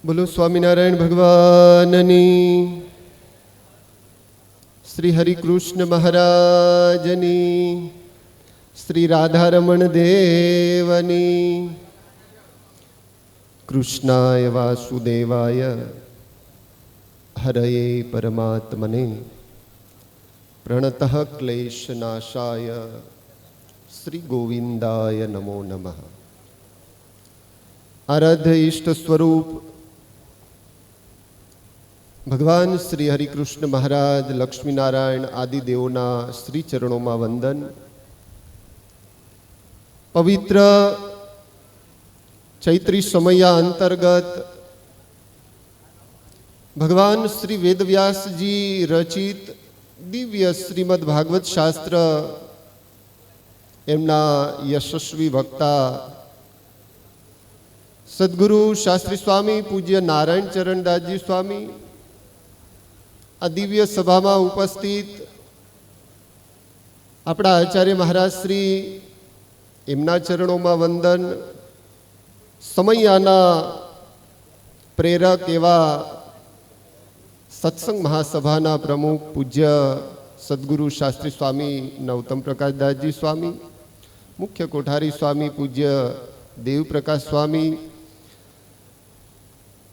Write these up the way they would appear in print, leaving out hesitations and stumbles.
બોલો સ્વામિનારાયણ ભગવાનની, શ્રી હરિકૃષ્ણ મહારાજની, શ્રી રાધારમણ દેવની. કૃષ્ણાય વાસુદેવાય હરયે પરમાત્મને પ્રણતઃ ક્લેશનાશાય શ્રી ગોવિંદાય નમો નમઃ. આરાધ્ય ઈષ્ટ સ્વરૂપ ભગવાન શ્રી હરિકૃષ્ણ મહારાજ લક્ષ્મીનારાયણ આદિદેવોના શ્રી ચરણોમાં વંદન. પવિત્ર ચૈત્રી સમયા અંતર્ગત ભગવાન શ્રી વેદવ્યાસજી રચિત દિવ્ય શ્રીમદ ભાગવત શાસ્ત્ર, એમના યશસ્વી વક્તા સદગુરુ શાસ્ત્રી સ્વામી પૂજ્ય નારાયણ ચરણદાસજી સ્વામી આ દિવ્ય સભામાં ઉપસ્થિત આપણા આચાર્ય મહારાજ શ્રી, એમના ચરણોમાં વંદન. સમયાના પ્રેરક એવા સત્સંગ મહાસભાના પ્રમુખ પૂજ્ય સદગુરુ શાસ્ત્રી સ્વામી નવતમ પ્રકાશદાસજી સ્વામી, મુખ્ય કોઠારી સ્વામી પૂજ્ય દેવપ્રકાશ સ્વામી,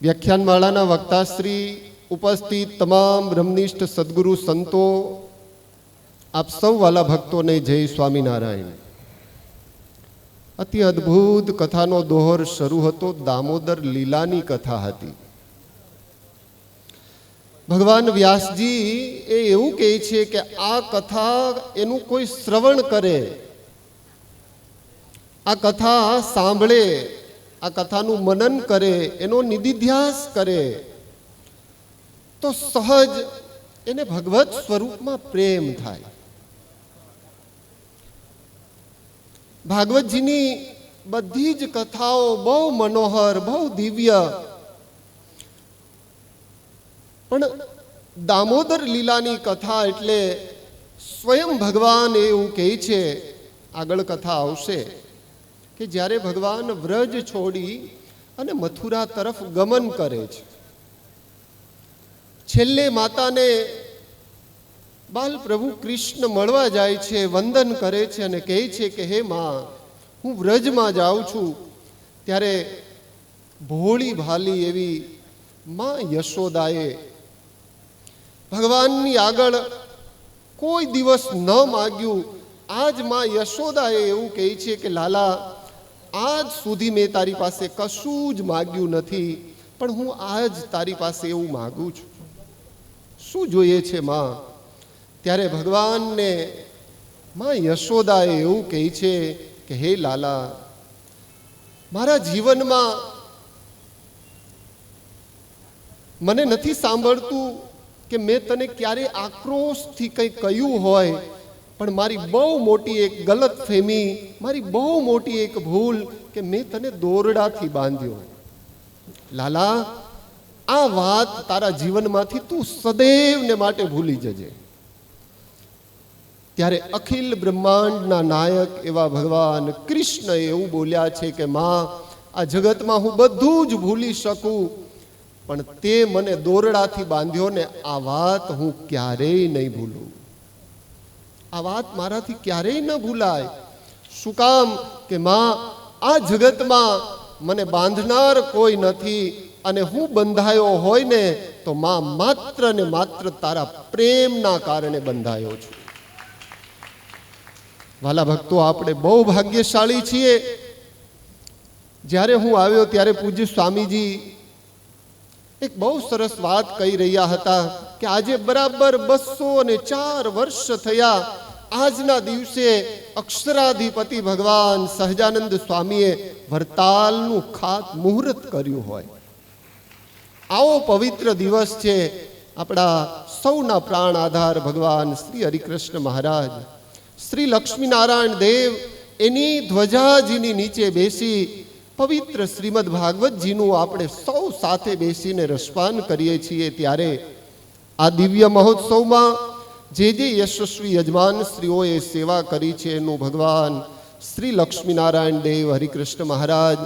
વ્યાખ્યાનમાળાના વક્તાશ્રી, ઉપસ્થિત તમામ બ્રહ્મનિષ્ઠ સદગુરુ સંતો, આપ સૌ વાલા ભક્તોને જય સ્વામિનારાયણ. અતિ અદ્ભુત કથાનો દોહર શરૂ હતો. દામોદર લીલાની કથા હતી. ભગવાન વ્યાસજી એ એવું કહે છે કે આ કથા એનું કોઈ શ્રવણ કરે, આ કથા સાંભળે, આ કથાનું મનન કરે, એનો નિધિધ્યાસ કરે તો સહજ એને ભગવત સ્વરૂપમાં પ્રેમ થાય. ભાગવતજીની બધી જ કથાઓ બહુ મનોહર, બહુ દિવ્ય, પણ દામોદર લીલાની કથા એટલે સ્વયં ભગવાન એવું કહે છે, આગળ કથા આવશે, કે જ્યારે ભગવાન વ્રજ છોડી અને મથુરા તરફ ગમન કરે છે, છેલ્લે માતાને બાલ પ્રભુ કૃષ્ણ મળવા જાય છે, વંદન કરે છે અને કહે છે કે હે માં, હું વ્રજમાં જાઉં છું. ત્યારે ભોળી ભાલી એવી માં યશોદાએ ભગવાનની આગળ કોઈ દિવસ ન માગ્યું. આજ માં યશોદાએ એવું કહે છે કે લાલા, આજ સુધી મેં તારી પાસે કશું જ માગ્યું નથી, પણ હું આજ તારી પાસે એવું માગું છું. શું જોઈએ છે માં? ત્યારે ભગવાનને માં યશોદાએ એવું કહે છે કે હે લાલા, મારા જીવનમાં મને નથી સાંભળતું કે મેં તને ક્યારે આક્રોશથી કંઈ કહ્યું હોય, પણ મારી બહુ મોટી એક ગલત ફહેમી, મારી બહુ મોટી એક ભૂલ કે મેં તને દોરડાથી બાંધ્યો. લાલા, આ વાત તારા જીવનમાંથી તું સદૈવને માટે ભૂલી જજે. ત્યારે અખિલ બ્રહ્માંડના નાયક એવા ભગવાન કૃષ્ણ એવું બોલ્યા છે કે માં, આ જગતમાં હું બધું જ ભૂલી શકું, પણ તે મને દોરડાથી બાંધ્યો ને, આ વાત હું ક્યારેય નહીં ભૂલું. આ વાત મારાથી ક્યારેય ન ભૂલાય. શું કામ? કે માં, આ જગતમાં મને બાંધનાર કોઈ નથી, અને હું બંધાયો હોય ને તો માં માત્ર ને માત્ર તારા પ્રેમના કારણે બંધાયો છું. વાલા ભક્તો, આપણે બહુ ભાગ્યશાળી છીએ. જ્યારે હું આવ્યો ત્યારે પૂજ્ય સ્વામીજી એક બહુ સરસ વાત કહી રહ્યા હતા કે આજે બરાબર 204 વર્ષ થયા. આજના દિવસે અક્ષરાધિપતિ ભગવાન સહજાનંદ સ્વામીએ વરતાલનું ખાત મુહૂર્ત કર્યું હોય. આવો પવિત્ર દિવસ છે. આપણા સૌના પ્રાણ આધાર ભગવાન શ્રી હરિકૃષ્ણ મહારાજ, શ્રી લક્ષ્મીનારાયણ દેવ એની ધ્વજાજીની નીચે બેસી પવિત્ર શ્રીમદ ભાગવતજીનું આપણે સૌ સાથે બેસીને રસપાન કરીએ છીએ. ત્યારે આ દિવ્ય મહોત્સવમાં જે યશસ્વી યજમાન શ્રીઓએ સેવા કરી છે એનું ભગવાન શ્રી લક્ષ્મીનારાયણ દેવ હરિકૃષ્ણ મહારાજ,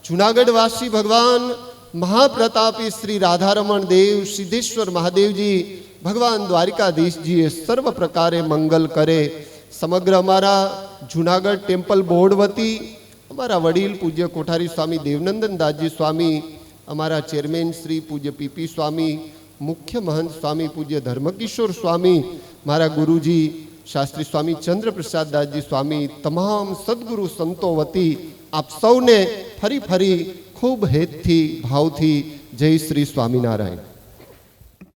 જુનાગઢવાસી ભગવાન મહાપ્રતાપી શ્રી રાધારમણ દેવ સિદ્ધેશ્વર મહાદેવજી ભગવાન દ્વારિકાધીશજીએ સર્વ પ્રકારે મંગલ કરે. સમગ્ર અમારા જુનાગઢ ટેમ્પલ બોર્ડ વતી અમારા વડીલ પૂજ્ય કોઠારી સ્વામી દેવનંદન દાસજી સ્વામી, અમારા ચેરમેન શ્રી પૂજ્ય પીપી સ્વામી, મુખ્ય મહંત સ્વામી પૂજ્ય ધર્મકિશોર સ્વામી, મારા ગુરુજી શાસ્ત્રી સ્વામી ચંદ્રપ્રસાદ દાસજી સ્વામી, તમામ સદગુરુ સંતો વતી આપ સૌને ફરી ખૂબ હેતથી ભાવથી જય શ્રી સ્વામિનારાયણ.